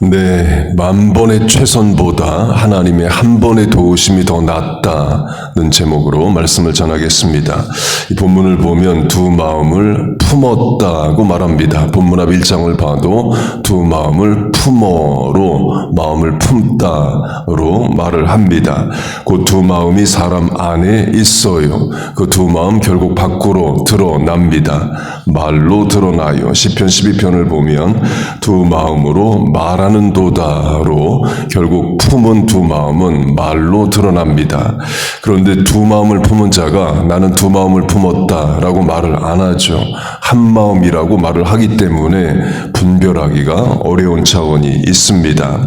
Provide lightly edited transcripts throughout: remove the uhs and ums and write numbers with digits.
네, 만 번의 최선보다 하나님의 한 번의 도우심이 더 낫다는 제목으로 말씀을 전하겠습니다. 이 본문을 보면 두 마음을 품었다고 말합니다. 본문 앞 1장을 봐도 두 마음을 품어로 마음을 품다로 말을 합니다. 그 두 마음이 사람 안에 있어요. 그 두 마음 결국 밖으로 드러납니다. 말로 드러나요. 시편 12편을 보면 두 마음으로 말하는 도다로 결국 품은 두 마음은 말로 드러납니다. 그런데 두 마음을 품은 자가 나는 두 마음을 품었다라고 말을 안 하죠. 한 마음이라고 말을 하기 때문에 분별하기가 어려운 차원이 있습니다.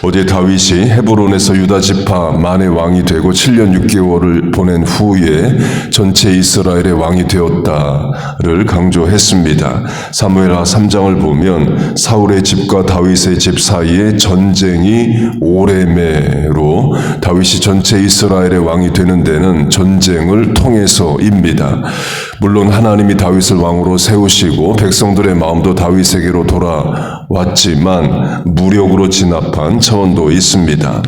어제 다윗이 헤브론에서 유다 지파 만의 왕이 되고 7년 6개월을 보낸 후에 전체 이스라엘의 왕이 되었다를 강조했습니다. 사무엘하 3장을 보면 사울의 집과 다윗의 집 사이에 전쟁이 오래매로 다윗이 전체 이스라엘의 왕이 되는 데는 전쟁을 통해서입니다. 물론 하나님이 다윗을 왕으로 세우시고 백성들의 마음도 다윗에게로 돌아왔지만 무력으로 진압한 차원도 있습니다.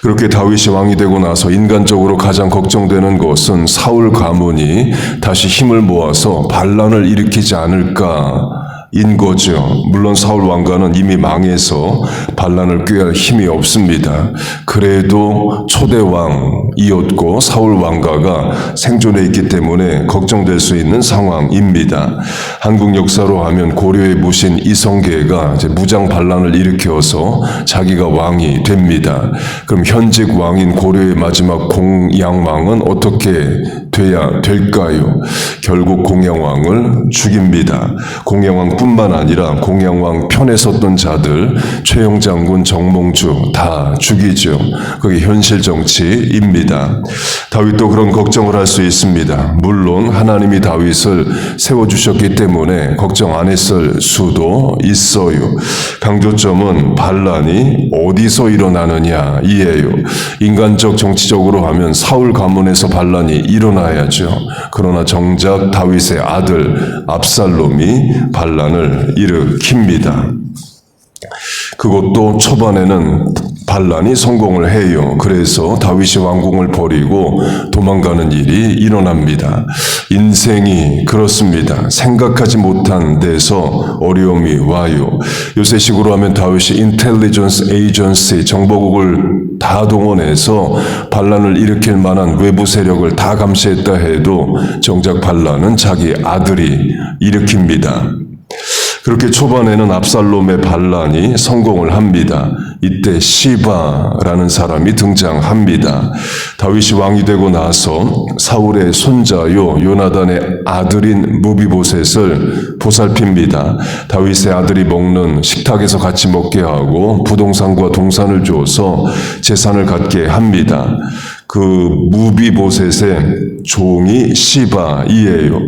그렇게 다윗이 왕이 되고 나서 인간적으로 가장 걱정되는 것은 사울 가문이 다시 힘을 모아서 반란을 일으키지 않을까 인 거죠. 물론 사울 왕가는 이미 망해서 반란을 꾀할 힘이 없습니다. 그래도 초대 왕이었고 사울 왕가가 생존해 있기 때문에 걱정될 수 있는 상황입니다. 한국 역사로 하면 고려의 무신 이성계가 이제 무장 반란을 일으켜서 자기가 왕이 됩니다. 그럼 현직 왕인 고려의 마지막 공양왕은 어떻게 돼야 될까요? 결국 공양왕을 죽입니다. 공양왕 뿐만 아니라 공양왕 편에 섰던 자들 최영장군, 정몽주 다 죽이죠. 그게 현실 정치입니다. 다윗도 그런 걱정을 할 수 있습니다. 물론 하나님이 다윗을 세워주셨기 때문에 걱정 안 했을 수도 있어요. 강조점은 반란이 어디서 일어나느냐 이에요. 인간적 정치적으로 하면 사울 가문에서 반란이 일어나야죠. 그러나 정작 다윗의 아들 압살롬이 반란을 일으킵니다. 그것도 초반에는 반란이 성공을 해요. 그래서 다윗이 왕궁을 버리고 도망가는 일이 일어납니다. 인생이 그렇습니다. 생각하지 못한 데서 어려움이 와요. 요새식으로 하면 다윗이 인텔리전스 에이전시 정보국을 다 동원해서 반란을 일으킬 만한 외부 세력을 다 감시했다 해도 정작 반란은 자기 아들이 일으킵니다. 그렇게 초반에는 압살롬의 반란이 성공을 합니다. 이때 시바라는 사람이 등장합니다. 다윗이 왕이 되고 나서 사울의 손자요 요나단의 아들인 무비보셋을 보살핍니다. 다윗의 아들이 먹는 식탁에서 같이 먹게 하고 부동산과 동산을 줘서 재산을 갖게 합니다. 그 무비보셋의 종이 시바이에요.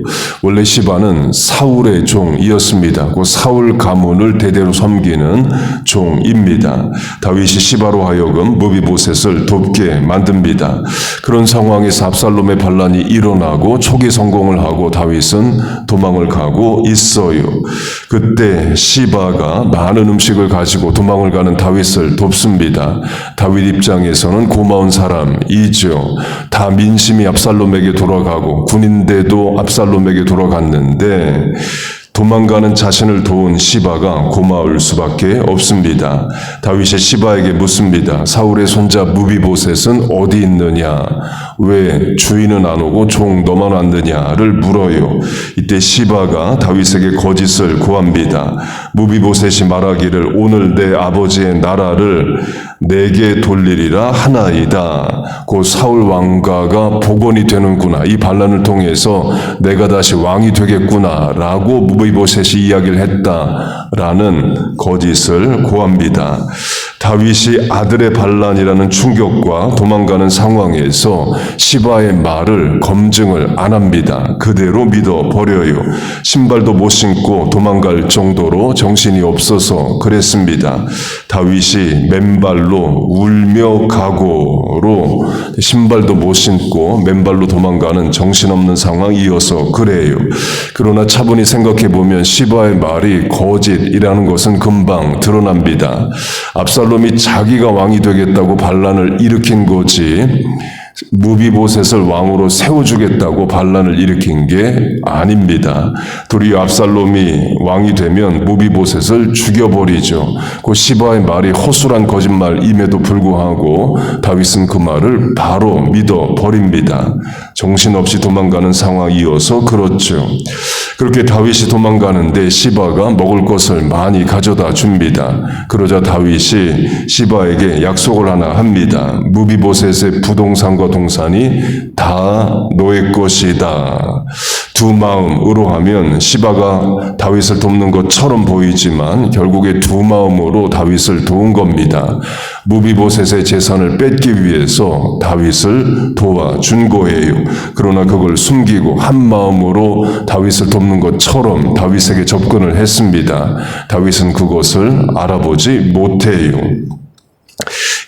원래 시바는 사울의 종이었습니다. 그 사울 가문을 대대로 섬기는 종입니다. 다윗이 시바로 하여금 무비보셋을 돕게 만듭니다. 그런 상황에서 압살롬의 반란이 일어나고 초기 성공을 하고 다윗은 도망을 가고 있어요. 그때 시바가 많은 음식을 가지고 도망을 가는 다윗을 돕습니다. 다윗 입장에서는 고마운 사람이죠. 다 민심이 압살롬에게 돌아가고 군인대도 압살롬에게 돌아갔는데 도망가는 자신을 도운 시바가 고마울 수밖에 없습니다. 다윗이 시바에게 묻습니다. 사울의 손자 무비보셋은 어디 있느냐? 왜 주인은 안 오고 종 너만 왔느냐를 물어요. 이때 시바가 다윗에게 거짓을 구합니다. 무비보셋이 말하기를 오늘 내 아버지의 나라를 내게 돌리리라 하나이다. 곧 사울 왕가가 복원이 되는구나. 이 반란을 통해서 내가 다시 왕이 되겠구나 라고 무비보셋이 이야기를 했다라는 거짓을 고합니다. 다윗이 아들의 반란이라는 충격과 도망가는 상황에서 시바의 말을 검증을 안 합니다. 그대로 믿어버려요. 신발도 못 신고 도망갈 정도로 정신이 없어서 그랬습니다. 다윗이 맨발로 울며 가고로 신발도 못 신고 맨발로 도망가는 정신없는 상황이어서 그래요. 그러나 차분히 생각해보면 시바의 말이 거짓이라는 것은 금방 드러납니다. 압살롬이 자기가 왕이 되겠다고 반란을 일으킨 거지 무비보셋을 왕으로 세워주겠다고 반란을 일으킨 게 아닙니다. 도리어 압살롬이 왕이 되면 무비보셋을 죽여버리죠. 그 시바의 말이 허술한 거짓말임에도 불구하고 다윗은 그 말을 바로 믿어버립니다. 정신없이 도망가는 상황이어서 그렇죠. 그렇게 다윗이 도망가는데 시바가 먹을 것을 많이 가져다 줍니다. 그러자 다윗이 시바에게 약속을 하나 합니다. 무비보셋의 부동산과 동산이 다 너의 것이다. 두 마음으로 하면 시바가 다윗을 돕는 것처럼 보이지만 결국에 두 마음으로 다윗을 도운 겁니다. 무비보셋의 재산을 뺏기 위해서 다윗을 도와준 거예요. 그러나 그걸 숨기고 한 마음으로 다윗을 돕는 것처럼 다윗에게 접근을 했습니다. 다윗은 그것을 알아보지 못해요.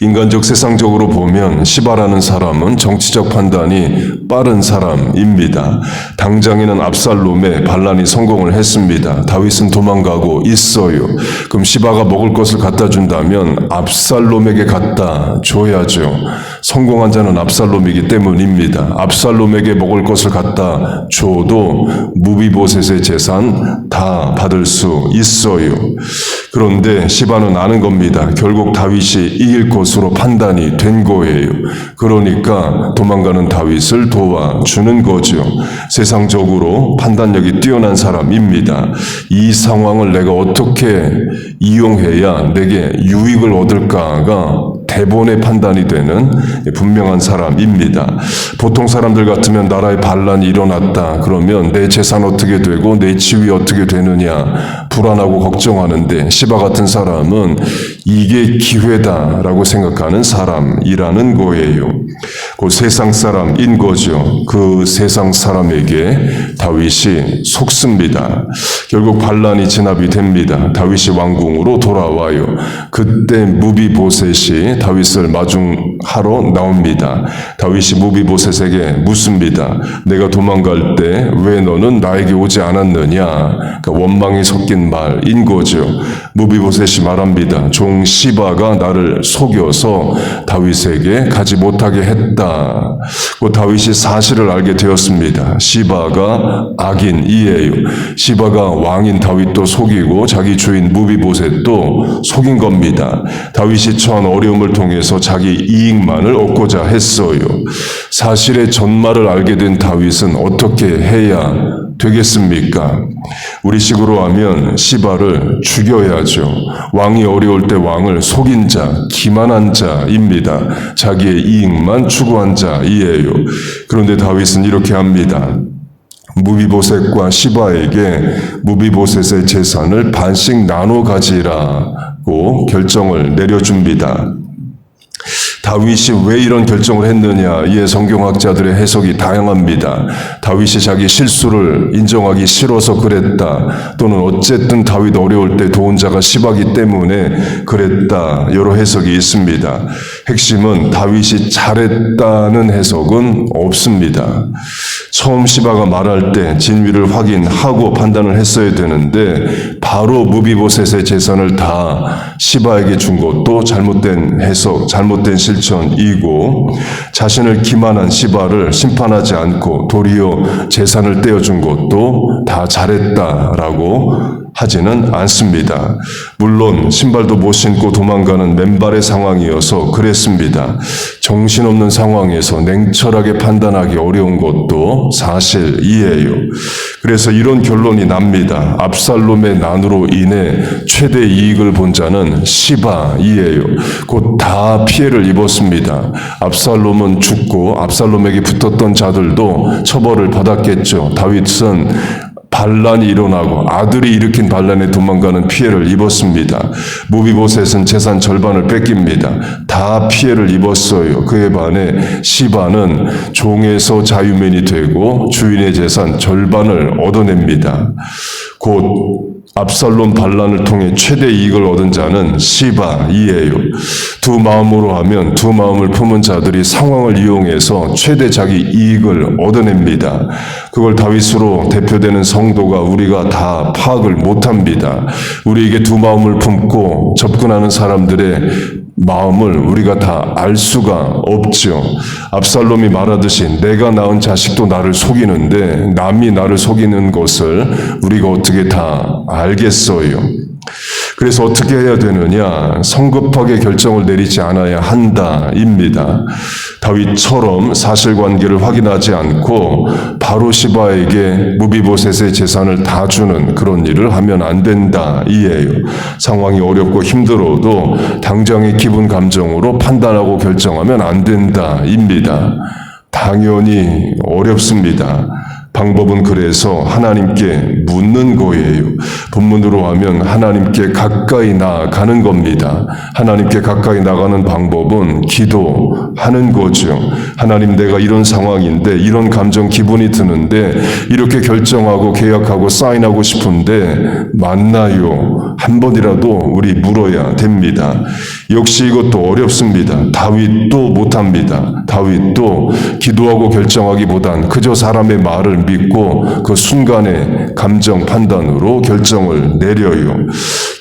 인간적 세상적으로 보면 시바라는 사람은 정치적 판단이 빠른 사람입니다. 당장에는 압살롬의 반란이 성공을 했습니다. 다윗은 도망가고 있어요. 그럼 시바가 먹을 것을 갖다 준다면 압살롬에게 갖다 줘야죠. 성공한 자는 압살롬이기 때문입니다. 압살롬에게 먹을 것을 갖다 줘도 무비보셋의 재산 다 받을 수 있어요. 그런데 시바는 아는 겁니다. 결국 다윗이 이길 것으로 판단이 된 거예요. 그러니까 도망가는 다윗을 도와주는 거죠. 세상적으로 판단력이 뛰어난 사람입니다. 이 상황을 내가 어떻게 이용해야 내게 유익을 얻을까가 대본의 판단이 되는 분명한 사람입니다. 보통 사람들 같으면 나라에 반란이 일어났다 그러면 내 재산 어떻게 되고 내 지위 어떻게 되느냐 불안하고 걱정하는데 시바 같은 사람은 이게 기회다라고 생각하는 사람이라는 거예요. 그 세상 사람인 거죠. 그 세상 사람에게 다윗이 속습니다. 결국 반란이 진압이 됩니다. 다윗이 왕궁으로 돌아와요. 그때 무비보셋이 다윗을 마중하러 나옵니다. 다윗이 무비보셋에게 묻습니다. 내가 도망갈 때 왜 너는 나에게 오지 않았느냐? 그러니까 원망이 섞인 말인 거죠. 무비보셋이 말합니다. 종 시바가 나를 속여서 다윗에게 가지 못하게 했다. 그 다윗이 사실을 알게 되었습니다. 시바가 악인이에요. 시바가 왕인 다윗도 속이고 자기 주인 무비보셋도 속인 겁니다. 다윗이 처한 어려움을 통해서 자기 이익만을 얻고자 했어요. 사실의 전말을 알게 된 다윗은 어떻게 해야 되겠습니까? 우리식으로 하면 시바를 죽여야죠. 왕이 어려울 때 왕을 속인 자, 기만한 자입니다. 자기의 이익만 추구한 자이에요. 그런데 다윗은 이렇게 합니다. 무비보셋과 시바에게 무비보셋의 재산을 반씩 나눠 가지라고 결정을 내려줍니다. 다윗이 왜 이런 결정을 했느냐? 이에 성경학자들의 해석이 다양합니다. 다윗이 자기 실수를 인정하기 싫어서 그랬다. 또는 어쨌든 다윗 어려울 때 도운 자가 시바기 때문에 그랬다. 여러 해석이 있습니다. 핵심은 다윗이 잘했다는 해석은 없습니다. 처음 시바가 말할 때 진위를 확인하고 판단을 했어야 되는데 바로 무비보셋의 재산을 다 시바에게 준 것도 잘못된 해석, 잘못된 실천이고 자신을 기만한 시바를 심판하지 않고 도리어 재산을 떼어준 것도 다 잘했다라고 하지는 않습니다. 물론 신발도 못 신고 도망가는 맨발의 상황이어서 그랬습니다. 정신없는 상황에서 냉철하게 판단하기 어려운 것도 사실이에요. 그래서 이런 결론이 납니다. 압살롬의 난으로 인해 최대 이익을 본 자는 시바이에요. 곧 다 피해를 입었습니다. 압살롬은 죽고 압살롬에게 붙었던 자들도 처벌을 받았겠죠. 다윗은 반란이 일어나고 아들이 일으킨 반란에 도망가는 피해를 입었습니다. 무비보셋은 재산 절반을 뺏깁니다. 다 피해를 입었어요. 그에 반해 시바는 종에서 자유민이 되고 주인의 재산 절반을 얻어냅니다. 곧 압살롬 반란을 통해 최대 이익을 얻은 자는 시바이에요. 두 마음으로 하면 두 마음을 품은 자들이 상황을 이용해서 최대 자기 이익을 얻어냅니다. 그걸 다윗으로 대표되는 성도가 우리가 다 파악을 못합니다. 우리에게 두 마음을 품고 접근하는 사람들의 마음을 우리가 다 알 수가 없죠. 압살롬이 말하듯이 내가 낳은 자식도 나를 속이는데 남이 나를 속이는 것을 우리가 어떻게 다 알겠어요. 그래서 어떻게 해야 되느냐? 성급하게 결정을 내리지 않아야 한다입니다. 다윗처럼 사실관계를 확인하지 않고 바로 시바에게 무비보셋의 재산을 다 주는 그런 일을 하면 안 된다 이에요. 상황이 어렵고 힘들어도 당장의 기분 감정으로 판단하고 결정하면 안 된다입니다. 당연히 어렵습니다. 방법은 그래서 하나님께 묻는 거예요. 본문으로 하면 하나님께 가까이 나가는 겁니다. 하나님께 가까이 나가는 방법은 기도하는 거죠. 하나님, 내가 이런 상황인데 이런 감정 기분이 드는데 이렇게 결정하고 계약하고 사인하고 싶은데 맞나요? 한 번이라도 우리 물어야 됩니다. 역시 이것도 어렵습니다. 다윗도 못합니다. 다윗도 기도하고 결정하기보단 그저 사람의 말을 믿고 그 순간의 감정 판단으로 결정을 내려요.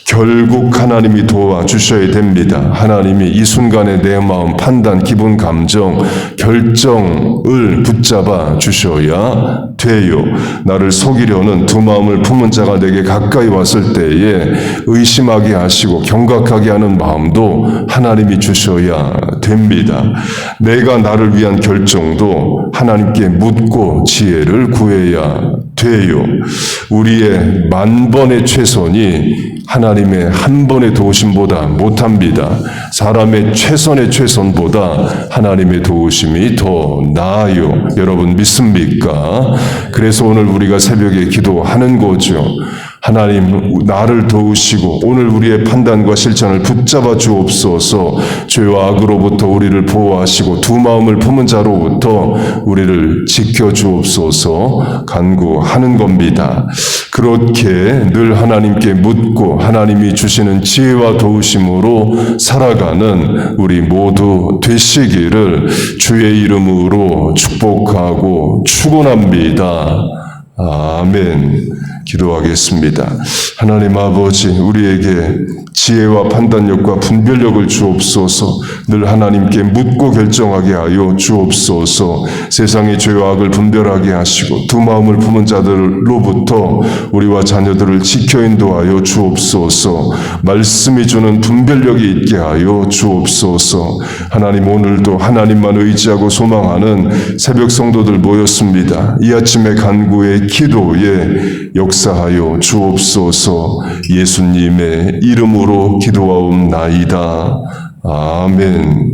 결국 하나님이 도와주셔야 됩니다. 하나님이 이 순간의 내 마음, 판단, 기분, 감정, 결정을 붙잡아 주셔야 돼요. 나를 속이려는 두 마음을 품은 자가 내게 가까이 왔을 때에 의심하게 하시고 경각하게 하는 마음도 하나님이 주셔야 됩니다. 내가 나를 위한 결정도 하나님께 묻고 지혜를 구해야 돼요. 우리의 만번의 최선이 하나님의 한 번의 도우심보다 못합니다. 사람의 최선의 최선보다 하나님의 도우심이 더 나아요. 여러분 믿습니까? 그래서 오늘 우리가 새벽에 기도하는 거죠. 하나님, 나를 도우시고 오늘 우리의 판단과 실천을 붙잡아 주옵소서. 죄와 악으로부터 우리를 보호하시고 두 마음을 품은 자로부터 우리를 지켜 주옵소서 간구하는 겁니다. 그렇게 늘 하나님께 묻고 하나님이 주시는 지혜와 도우심으로 살아가는 우리 모두 되시기를 주의 이름으로 축복하고 축원합니다. 아멘. 기도하겠습니다. 하나님 아버지, 우리에게 지혜와 판단력과 분별력을 주옵소서. 늘 하나님께 묻고 결정하게 하여 주옵소서. 세상의 죄와 악을 분별하게 하시고 두 마음을 품은 자들로부터 우리와 자녀들을 지켜 인도하여 주옵소서. 말씀이 주는 분별력이 있게 하여 주옵소서. 하나님, 오늘도 하나님만 의지하고 소망하는 새벽 성도들 모였습니다. 이 아침의 간구의 기도에 역사하여 주옵소서. 예수님의 이름으로 기도하옵나이다. 아멘.